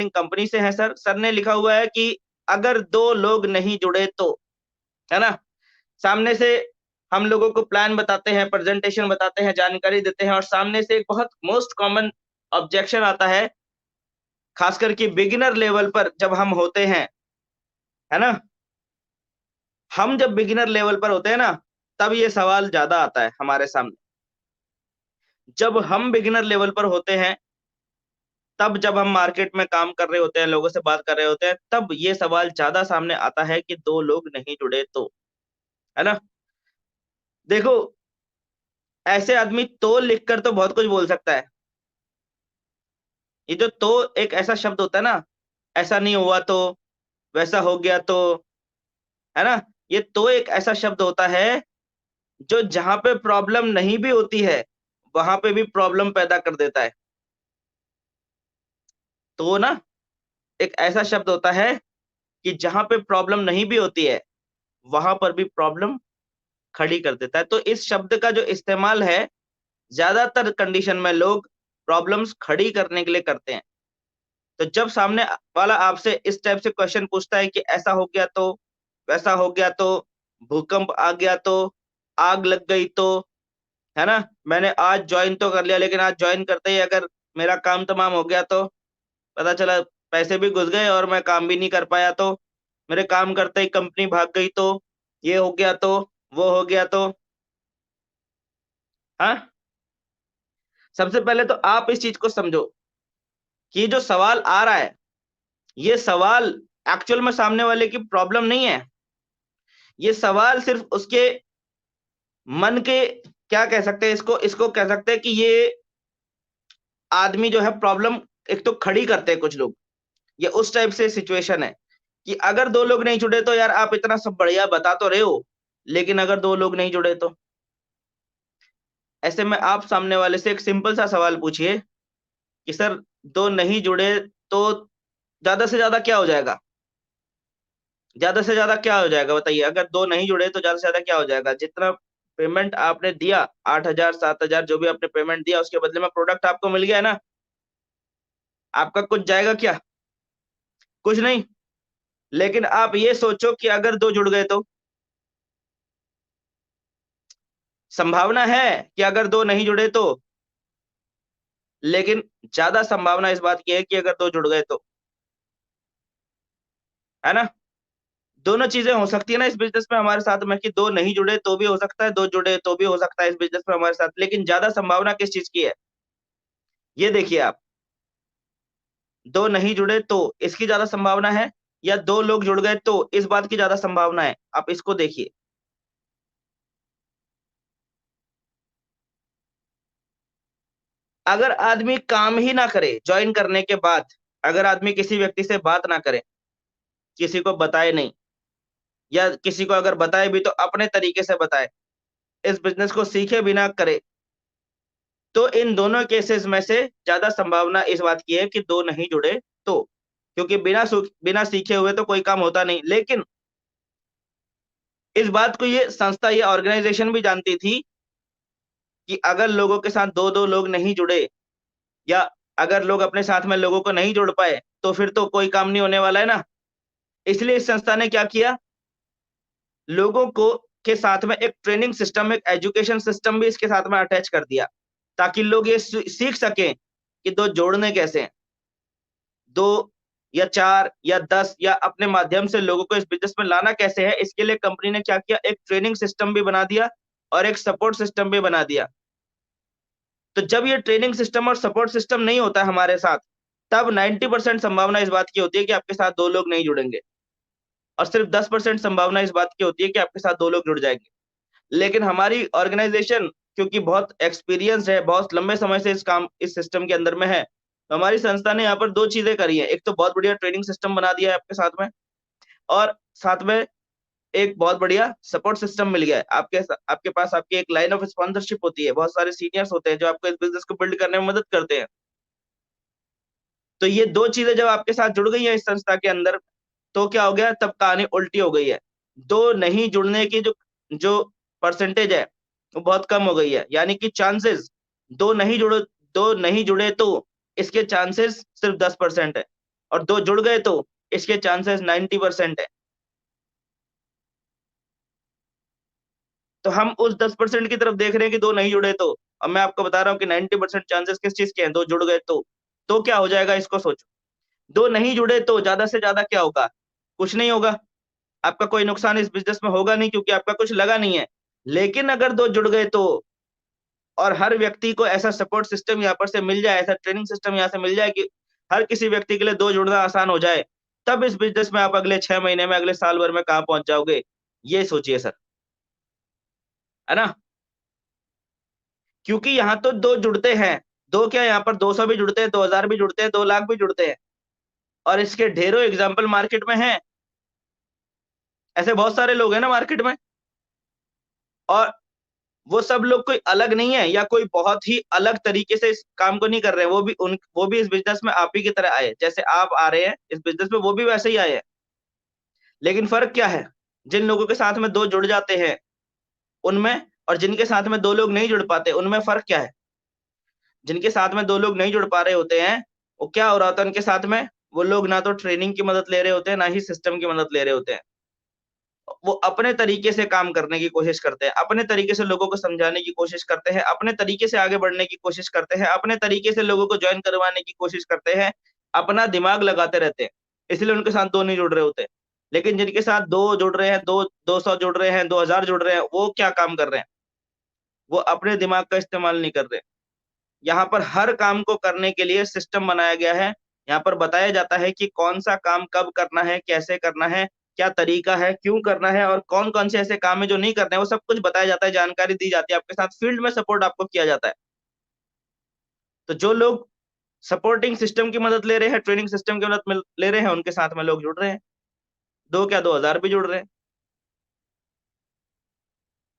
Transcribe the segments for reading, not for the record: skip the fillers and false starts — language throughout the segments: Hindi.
कंपनी से हैं सर। सर ने लिखा हुआ है कि अगर 2 लोग नहीं जुड़े तो, है ना? सामने से हम लोगों को प्लान बताते हैं, प्रेजेंटेशन बताते हैं, जानकारी देते हैं और सामने से एक बहुत मोस्ट कॉमन ऑब्जेक्शन आता है, खासकर कि बिगिनर लेवल पर जब हम होते हैं, है ना? हम जब बिगिनर लेवल पर होते हैं ना, तब ये सवाल ज़्यादा आता है हमारे सामने। जब हम बिगिनर लेवल पर होते हैं, तब जब हम मार्केट में काम कर रहे होते हैं, लोगों से बात कर रहे होते हैं, तब ये सवाल ज़्यादा सामने आता है कि 2 लोग नहीं जुड़े तो, है ना? देखो, ऐसे आदमी तो लिखकर तो बहुत कुछ बोल सकता है। ये जो तो एक ऐसा शब्द होता है ना, ऐसा नहीं हुआ तो, वैसा हो गया तो, है ना? ये तो एक ऐसा शब्द होता है, जो जहाँ पे प्रॉब्लम नहीं भी होती है, वहाँ पे भी प्रॉब्लम पैदा कर देता है। तो ना, एक ऐसा शब्द होता है कि जहाँ पे प्रॉब्लम नहीं भी होती है, वहाँ पर भी प्रॉब्लम खड़ी कर देता है। तो इस शब्द का जो इस्तेमाल है, ज़्यादातर कंडीशन में लोग प्रॉब्लम्स खड़ी करने के लिए करते हैं। तो जब सामने वाला आपसे इस टाइप से क्वेश्चन पूछता है कि ऐसा हो गया तो, वैसा हो गया तो, भूकंप आ गया तो, आग लग गई तो, है ना? मैंने आज जॉइन तो कर लिया लेकिन आज जॉइन करते ही अगर मेरा काम तमाम हो गया तो, पता चला पैसे भी घुस गए और मैं काम भी नहीं कर पाया तो, मेरे काम करते ही कंपनी भाग गई तो, ये हो गया तो, वो हो गया तो, हाँ? सबसे पहले तो आप इस चीज़ को समझो कि ये जो सवाल आ रहा है, ये सवाल एक्चुअल में सामने वाले की प्रॉब्लम नहीं है। ये सवाल सिर्फ़ उसके मन के, क्या कह सकते हैं इसको, इसको कह सकते हैं कि ये आदमी जो है प्रॉब्लम एक तो खड़ी करते हैं कुछ लोग। ये उस टाइप से सिचुएशन है कि अगर 2 लोग नहीं जुड़े तो यार आप इतना सब बढ़िया बता तो रहे हो, लेकिन अगर 2 लोग नहीं जुड़े तो? ऐसे में आप सामने वाले से एक सिंपल सा सवाल पूछिए कि सर 2 नहीं जुड़े तो ज़्यादा से ज़्यादा क्या हो जाएगा? ज़्यादा से ज़्यादा क्या हो जाएगा बताइए? अगर 2 नहीं जुड़े तो ज़्यादा से ज़्यादा क्या हो जाएगा? जितना पेमेंट आपने दिया 8,000 7,000 जो भी आपने पेमेंट दिया उसके बदले में प्रोडक्ट आपको मिल गया है ना? आपका कुछ जाएगा क्या? कुछ नहीं। लेकिन आप ये सोचो कि अगर 2 जुड़ गए तो? संभावना है कि अगर 2 नहीं जुड़े तो, लेकिन ज़्यादा संभावना इस बात की है कि अगर 2 जुड़ गए तो, है ना? दोनों चीज़ें हो सकती है ना इस बिज़नेस में हमारे साथ में कि 2 नहीं जुड़े तो भी हो सकता है, 2 जुड़े तो भी हो सकता है इस बिज़नेस में हमारे साथ, लेकिन ज़्यादा संभावना किस चीज़ की है? ये देखिए आप, 2 नहीं जुड़े तो इसकी ज़्यादा संभावना है या 2 लोग जुड़ गए तो इस बात की ज़्यादा संभावना है? आप इसको देखिए। अगर आदमी काम ही ना करे जॉइन करने के बाद, अगर आदमी किसी व्यक्ति से बात ना करे, किसी को बताए नहीं या किसी को अगर बताए भी तो अपने तरीके से बताए, इस बिज़नेस को सीखे बिना करे, तो इन दोनों केसेस में से ज़्यादा संभावना इस बात की है कि 2 नहीं जुड़े तो। क्योंकि बिना सीखे हुए तो कोई काम होता नहीं। लेकिन इस बात को ये संस्था, ये ऑर्गनाइज़ेशन भी जानती थी कि अगर लोगों के साथ 2-2 लोग नहीं जुड़े या अगर लोग अपने साथ में लोगों को नहीं जोड़ पाए, तो फिर तो कोई काम नहीं होने वाला है ना। इसलिए इस संस्था ने क्या किया, लोगों को के साथ में एक ट्रेनिंग सिस्टम, एक एजुकेशन सिस्टम भी इसके साथ में अटैच कर दिया, ताकि लोग ये सीख सकें कि 2 जोड़ने कैसे हैं। 2 या 4 या 10 या अपने माध्यम से लोगों को इस बिज़नेस में लाना कैसे है, इसके लिए कंपनी ने क्या किया, एक ट्रेनिंग सिस्टम भी बना दिया और एक सपोर्ट सिस्टम भी बना दिया। तो जब ये ट्रेनिंग सिस्टम और सपोर्ट सिस्टम नहीं होता है हमारे साथ, तब 90% संभावना इस बात की होती है कि आपके साथ 2 लोग नहीं जुड़ेंगे और सिर्फ 10% संभावना इस बात की होती है कि आपके साथ 2 लोग जुड़ जाएँगे। लेकिन हमारी ऑर्गनाइज़ेशन क्योंकि बहुत एक्सपीरियंस्ड है, बहुत लंबे समय से इस सिस्टम के अंदर में है, तो हमारी संस्था ने यहाँ पर 2 चीज़ें करी हैं। एक तो बहुत बढ़िया ट्रेनिंग सिस्टम बना दिया है आपके साथ में और साथ में एक बहुत बढ़िया सपोर्ट सिस्टम मिल गया है। आपके पास आपकी एक लाइन ऑफ स्पॉन्सरशिप होती है, बहुत सारे सीनियर्स होते हैं जो आपको इस बिज़नेस को बिल्ड करने में मदद करते हैं। तो ये 2 चीज़ें जब आपके साथ जुड़ गई हैं इस संस्था के अंदर, तो क्या हो गया, तब कहानी उल्टी हो गई है। 2 नहीं जुड़ने की जो जो परसेंटेज है, वो बहुत कम हो गई है। यानी कि चांसेज़ 2 नहीं जुड़े 2 नहीं जुड़े तो इसके चांसेज़ सिर्फ़ 10% है। और दो जुड़ गए तो इसके चांसेस 90% है। तो हम उस 10% की तरफ देख रहे हैं कि दो नहीं जुड़े तो, अब मैं आपको बता रहा हूँ कि 90% चांसेस किस चीज के हैं, दो जुड़ गए तो क्या हो जाएगा इसको सोचो। दो नहीं जुड़े तो ज्यादा से ज्यादा क्या होगा, कुछ नहीं होगा, आपका कोई नुकसान इस बिजनेस में होगा नहीं क्योंकि आपका कुछ लगा नहीं है। लेकिन अगर दो जुड़ गए तो, और हर व्यक्ति को ऐसा सपोर्ट सिस्टम यहाँ पर से मिल जाए, ऐसा ट्रेनिंग सिस्टम यहाँ से मिल जाए कि हर किसी व्यक्ति के लिए दो जुड़ना आसान हो जाए, तब इस बिजनेस में आप अगले 6 महीने में, अगले साल भर में कहाँ पहुंच जाओगे, ये सोचिए सर, है ना। क्योंकि यहाँ तो दो जुड़ते हैं, दो क्या, यहाँ पर 200 भी जुड़ते हैं, 2000 भी जुड़ते हैं, 2 लाख भी जुड़ते हैं, और इसके ढेरों एग्जाम्पल मार्केट में हैं। ऐसे बहुत सारे लोग हैं ना मार्केट में, और वो सब लोग कोई अलग नहीं है या कोई बहुत ही अलग तरीके से इस काम को नहीं कर रहे हैं, वो भी इस बिजनेस में आप ही की तरह आए, जैसे आप आ रहे हैं इस बिजनेस में, वो भी वैसे ही आए हैं। लेकिन फर्क क्या है, जिन लोगों के साथ में दो जुड़ जाते हैं उनमें, और जिनके साथ में दो लोग नहीं जुड़ पाते उनमें फर्क क्या है। जिनके साथ में दो लोग नहीं जुड़ पा रहे होते हैं, वो क्या हो रहा होता है उनके साथ में, वो लोग ना तो ट्रेनिंग की मदद ले रहे होते हैं, ना ही सिस्टम की मदद ले रहे होते हैं। वो अपने तरीके से काम करने की कोशिश करते हैं, अपने तरीके से लोगों को समझाने की कोशिश करते हैं, अपने तरीके से आगे बढ़ने की कोशिश करते हैं, अपने तरीके से लोगों को जॉइन करवाने की कोशिश करते हैं, अपना दिमाग लगाते रहते हैं। इसलिए उनके साथ दो नहीं जुड़ रहे होते। लेकिन जिनके साथ दो जुड़ रहे हैं, दो 200 जुड़ रहे हैं, 2000 जुड़ रहे हैं, वो क्या काम कर रहे हैं? वो अपने दिमाग का इस्तेमाल नहीं कर रहे। यहाँ पर हर काम को करने के लिए सिस्टम बनाया गया है। यहाँ पर बताया जाता है कि कौन-सा काम कब करना है, कैसे करना है, क्या तरीका है, क्यों करना है, और कौन-कौन से ऐसे काम है जो नहीं करने हैं, वो सब कुछ बताया जाता है, जानकारी दी जाती है, आपके साथ फील्ड में सपोर्ट आपको किया जाता है। तो जो लोग सपोर्टिंग सिस्टम की मदद ले रहे हैं, ट्रेनिंग सिस्टम की मदद मिल ले रहे हैं, उनके साथ में लोग जुड़ रहे हैं। 2 क्या 2000 भी जुड़ रहे हैं।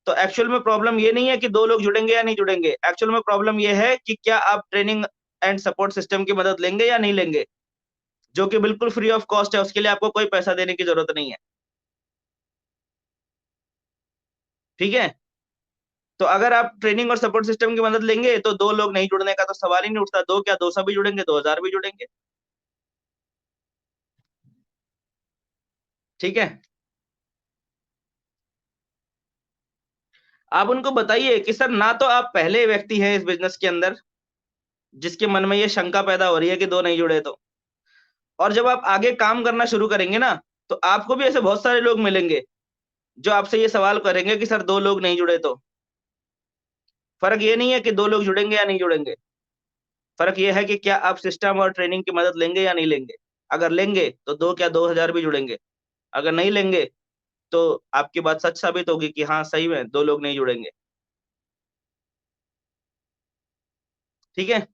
तो एक्चुअल में प्रॉब्लम ये नहीं है कि 2 लोग जुड़ेंगे या नहीं जुड़ेंगे। एक्चुअल में प्रॉब्लम ये है कि क्या आप ट्रेनिंग एंड सपोर्ट सिस्टम की मदद लेंगे या नहीं लेंगे? जो कि बिल्कुल फ्री ऑफ कॉस्ट है, उसके लिए आपको कोई पैसा देने की ज़रूरत नहीं है। ठीक है? तो अगर आप ट्रेनिंग और सपोर्ट सिस्टम की मदद लेंगे, तो 2 लोग नहीं जुड़ने का तो सवाल ही नहीं उठता। 2 क्या 200 भी जुड़ेंगे, 2000 भी जुड़ेंगे। ठीक है? आप उनको बताइए कि सर ना तो आप पहले व्यक्ति हैं इस बिज़नेस के अंदर, जिसके मन में ये शंका पैदा हो रही है कि 2 नहीं जुड़े तो। और जब आप आगे काम करना शुरू करेंगे ना, तो आपको भी ऐसे बहुत सारे लोग मिलेंगे, जो आपसे ये सवाल करेंगे कि सर 2 लोग नहीं जुड़े तो। फ़र्क ये नहीं है कि 2 लोग जुड़ेंगे या नहीं जुड़ेंगे। फ़र्क ये है कि क्या आप सिस्टम और ट्रेनिंग की मदद लेंगे या नहीं लेंगे? अगर लेंगे, तो 2 क्या 2000 भी जुड़ेंगे। अगर नहीं लेंगे, तो आपकी बात सच साबित होगी कि हाँ, सही में 2 लोग नहीं जुड़ेंगे। ठीक है?